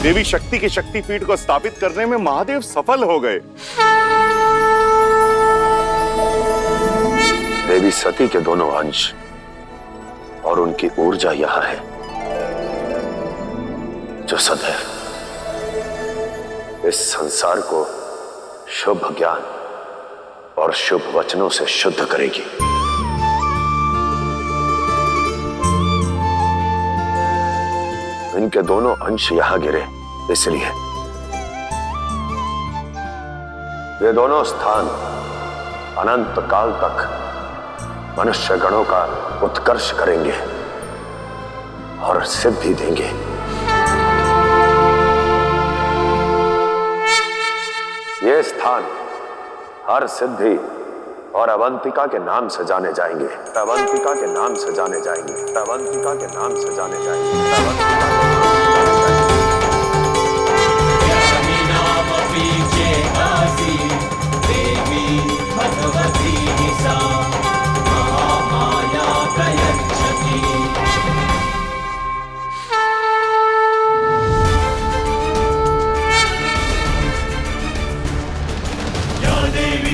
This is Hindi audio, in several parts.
देवी शक्ति के शक्तिपीठ को स्थापित करने में महादेव सफल हो गए। देवी सती के दोनों अंश और उनकी ऊर्जा यह है जो सदैव इस संसार को शुभ ज्ञान और शुभ वचनों से शुद्ध करेगी। इनके दोनों अंश यहां गिरे इसलिए ये दोनों स्थान अनंत काल तक मनुष्य गणों का उत्कर्ष करेंगे और सिद्धि देंगे। ये स्थान हर सिद्धि और अवंतिका के नाम से जाने जाएंगे। अवंतिका के नाम से जाने जाएंगे। अवंतिका के नाम से जाने जाएंगे।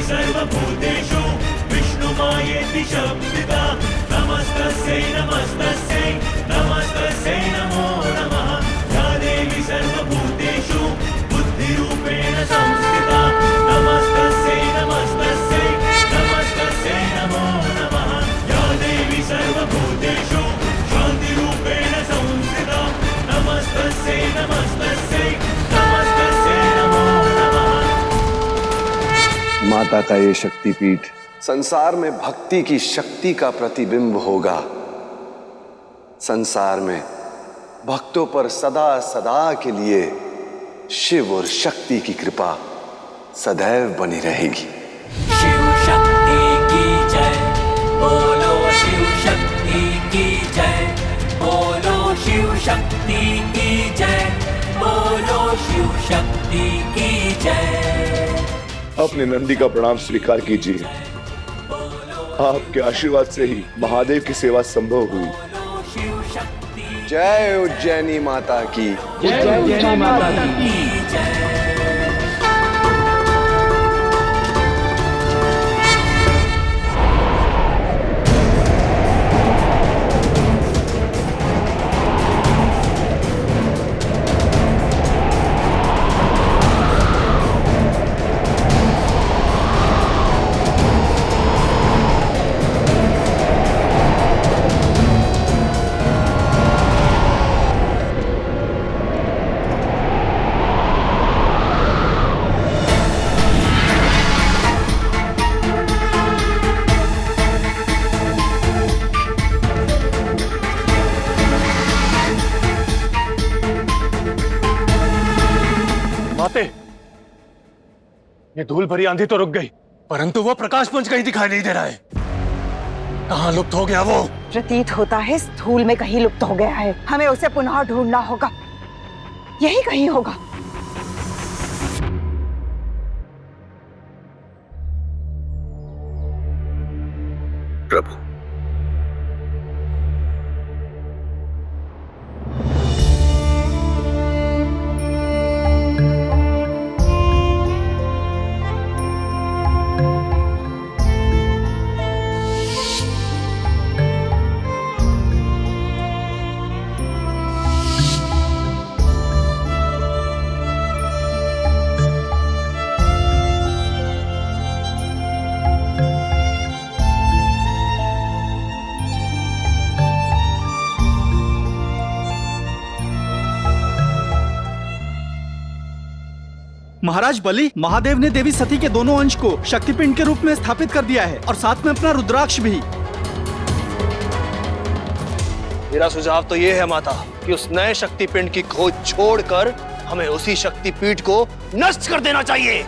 सर्वभूतेषु विष्णुमायेति शब्दिता नमस्तस्यै नमस्तस्यै नमस्तस्यै नमो नमः। या देवी सर्वभूतेषु बुद्धिरूपेण संस्थिता नमस्तस्यै नमस्तस्यै नमस्तस्यै नमो नमः। या देवी सर्वभूतेषु शान्तिरूपेण संस्थिता नमस्तस्यै नमस्तस्यै नमस्तस्यै नमो नमः। माता का ये शक्तिपीठ संसार में भक्ति की शक्ति का प्रतिबिंब होगा। संसार में भक्तों पर सदा सदा के लिए शिव और शक्ति की कृपा सदैव बनी रहेगी। शिव शक्ति की जय बोलो, शिव शक्ति की जय बोलो, शिव शक्ति की जय बोलो, शिव शक्ति की जय। अपने नंदी का प्रणाम स्वीकार कीजिए। आपके आशीर्वाद से ही महादेव की सेवा संभव हुई। जय उज्जैनी माता की जय उज्जैनी माता की जय। ये धूल भरी आंधी तो रुक गई, परंतु वो प्रकाश पुंज कहीं दिखाई नहीं दे रहा है। कहाँ लुप्त हो गया वो? प्रतीत होता है इस धूल में कहीं लुप्त हो गया है। हमें उसे पुनः ढूंढना होगा। यही कहीं होगा। प्रभु, महाराज बलि, महादेव ने देवी सती के दोनों अंश को शक्तिपिंड के रूप में स्थापित कर दिया है और साथ में अपना रुद्राक्ष भी। मेरा सुझाव तो ये है माता कि उस नए शक्तिपिंड की खोज छोड़कर हमें उसी शक्तिपीठ को नष्ट कर देना चाहिए।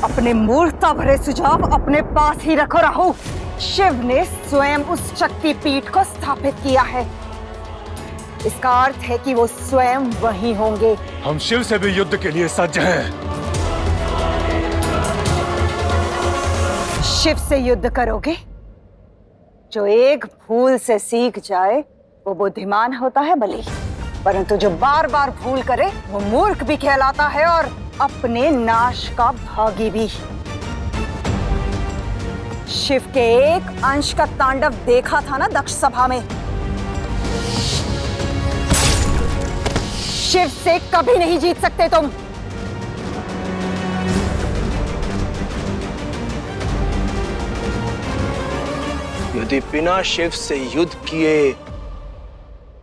अपने मूर्खता भरे सुझाव अपने पास ही रखो राहु। शिव ने स्वयं उस शक्तिपीठ को स्थापित किया है। इसका अर्थ है कि वो स्वयं वही होंगे। हम शिव से भी युद्ध के लिए सज्ज हैं। शिव से युद्ध करोगे? जो एक भूल से सीख जाए वो बुद्धिमान होता है बलि। परंतु जो बार बार भूल करे वो मूर्ख भी कहलाता है और अपने नाश का भागी भी। शिव के एक अंश का तांडव देखा था ना दक्ष सभा में। शिव से कभी नहीं जीत सकते तुम। यदि बिना शिव से युद्ध किए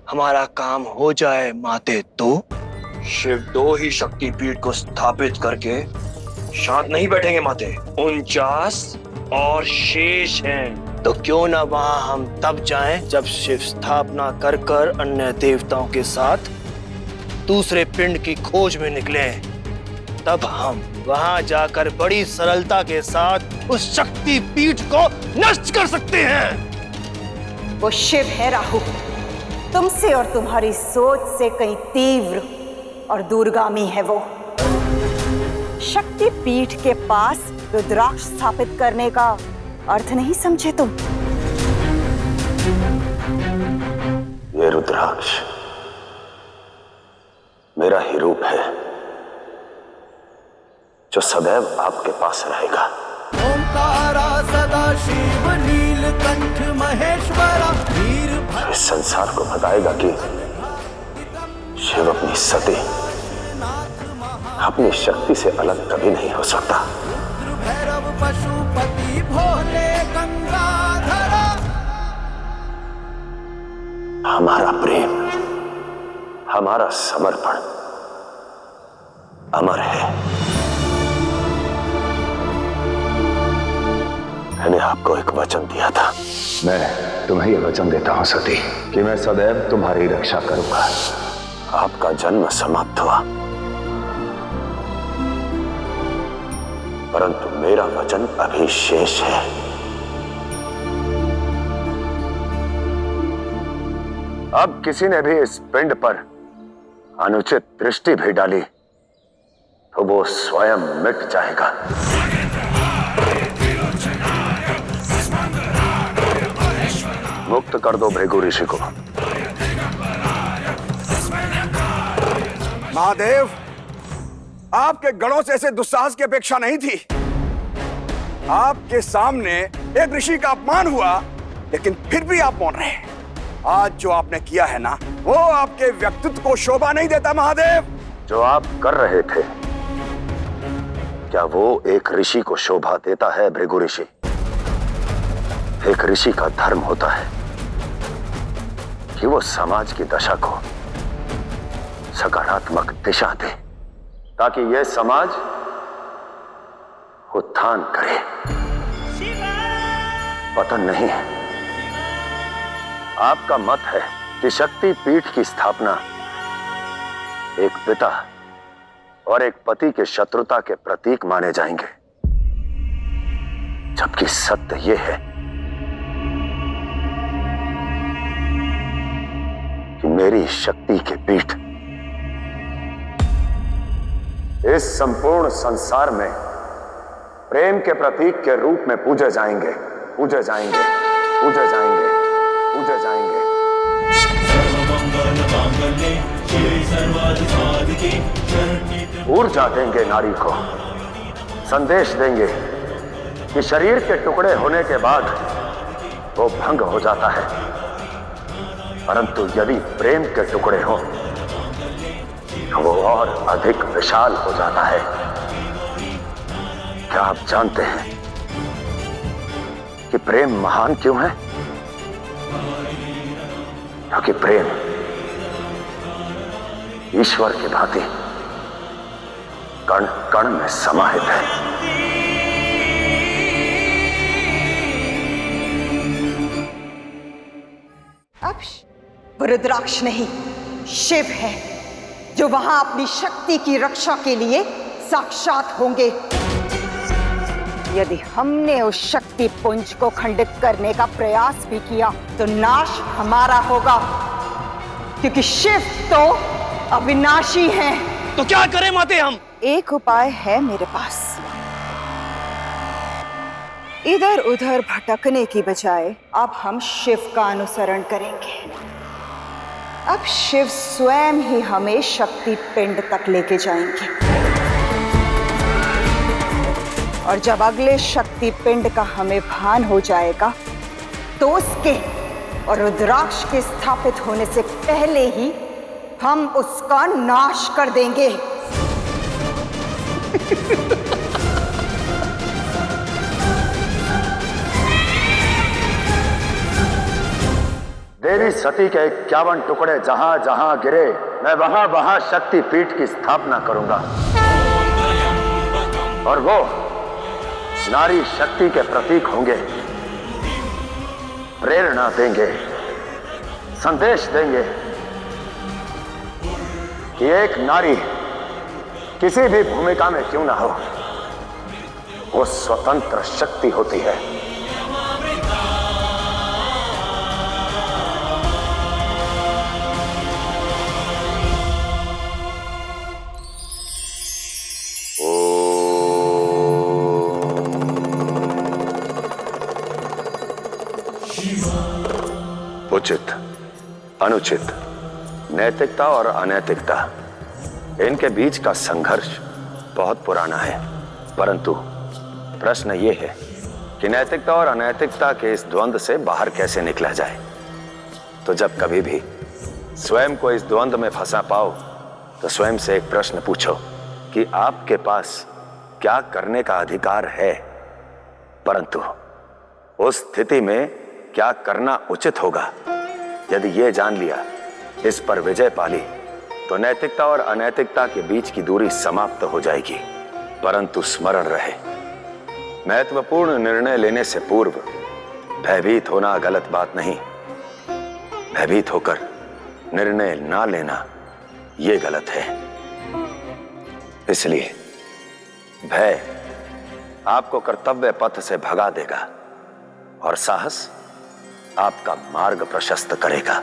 हमारा काम हो जाए माते, तो शिव 2 ही शक्तिपीठ को स्थापित करके शांत नहीं बैठेंगे माते। 49 और शेष हैं, तो क्यों ना वहां हम तब जाएं जब शिव स्थापना कर कर अन्य देवताओं के साथ दूसरे पिंड की खोज में निकले। तब हम वहां जाकर बड़ी सरलता के साथ उस शक्ति पीठ को नष्ट कर सकते हैं। वो शिव है राहु, तुमसे और तुम्हारी सोच से कहीं तीव्र और दूरगामी है वो। शक्ति पीठ के पास रुद्राक्ष स्थापित करने का अर्थ नहीं समझे तुम? ये रुद्राक्ष मेरा ही रूप है जो सदैव आपके पास रहेगा। ओंकारा सदा शिव नीलकंठ महेश्वरा वीर इस संसार को बताएगा कि शिव अपनी सती, अपनी शक्ति से अलग कभी नहीं हो सकता। भैरव पशुपति भोले गंगाधरा। हमारा प्रेम, हमारा समर्पण अमर है। मैंने आपको एक वचन दिया था। मैं तुम्हें यह वचन देता हूं सती कि मैं सदैव तुम्हारी रक्षा करूंगा। आपका जन्म समाप्त हुआ, परंतु मेरा वचन अभी शेष है। अब किसी ने भी इस पिंड पर अनुचित दृष्टि भी डाली तो वो स्वयं मिट जाएगा। मुक्त कर दो भृगु ऋषि को। महादेव, आपके गणों से ऐसे दुस्साहस की अपेक्षा नहीं थी। आपके सामने एक ऋषि का अपमान हुआ, लेकिन फिर भी आप मौन रहे। आज जो आपने किया है ना, वो आपके व्यक्तित्व को शोभा नहीं देता महादेव। जो आप कर रहे थे, क्या वो एक ऋषि को शोभा देता है भृगु ऋषि? एक ऋषि का धर्म होता है कि वो समाज की दशा को सकारात्मक दिशा दे, ताकि यह समाज उत्थान करे, पतन नहीं है। आपका मत है कि शक्ति पीठ की स्थापना एक पिता और एक पति के शत्रुता के प्रतीक माने जाएंगे, जबकि सत्य यह है कि मेरी शक्ति के पीठ इस संपूर्ण संसार में प्रेम के प्रतीक के रूप में पूजे जाएंगे, पूजे जाएंगे, पूजे जाएंगे, पूजे जाएंगे। ऊर्जा देंगे नारी को, संदेश देंगे कि शरीर के टुकड़े होने के बाद वो भंग हो जाता है, परंतु यदि प्रेम के टुकड़े हो तो वो और अधिक विशाल हो जाता है। क्या आप जानते हैं कि प्रेम महान क्यों है? क्योंकि प्रेम ईश्वर की भांति कण कण में समाहित है। अब वो रुद्राक्ष नहीं, शिव है जो वहां अपनी शक्ति की रक्षा के लिए साक्षात होंगे। यदि हमने उस शक्ति पुंज को खंडित करने का प्रयास भी किया तो नाश हमारा होगा, क्योंकि शिव तो अविनाशी हैं। तो क्या करें माते हम? एक उपाय है मेरे पास। इधर उधर भटकने की बजाय अब हम शिव का अनुसरण करेंगे। अब शिव स्वयं ही हमें शक्ति पिंड तक लेके जाएंगे और जब अगले शक्ति पिंड का हमें भान हो जाएगा तो उसके और रुद्राक्ष के स्थापित होने से पहले ही हम उसका नाश कर देंगे। देवी सती के 51 टुकड़े जहां जहां गिरे, मैं वहां वहां शक्ति पीठ की स्थापना करूंगा और वो नारी शक्ति के प्रतीक होंगे, प्रेरणा देंगे, संदेश देंगे कि एक नारी किसी भी भूमिका में क्यों ना हो, वो स्वतंत्र शक्ति होती है। उचित, अनुचित, नैतिकता और अनैतिकता, इनके बीच का संघर्ष बहुत पुराना है। परंतु प्रश्न यह है कि नैतिकता और अनैतिकता के इस द्वंद्व से बाहर कैसे निकला जाए। तो जब कभी भी स्वयं को इस द्वंद्व में फंसा पाओ तो स्वयं से एक प्रश्न पूछो कि आपके पास क्या करने का अधिकार है, परंतु उस स्थिति में क्या करना उचित होगा। यदि ये जान लिया, इस पर विजय पाली, तो नैतिकता और अनैतिकता के बीच की दूरी समाप्त हो जाएगी। परंतु स्मरण रहे, महत्वपूर्ण निर्णय लेने से पूर्व भयभीत होना गलत बात नहीं, भयभीत होकर निर्णय ना लेना ये गलत है। इसलिए भय आपको कर्तव्य पथ से भगा देगा और साहस आपका मार्ग प्रशस्त करेगा।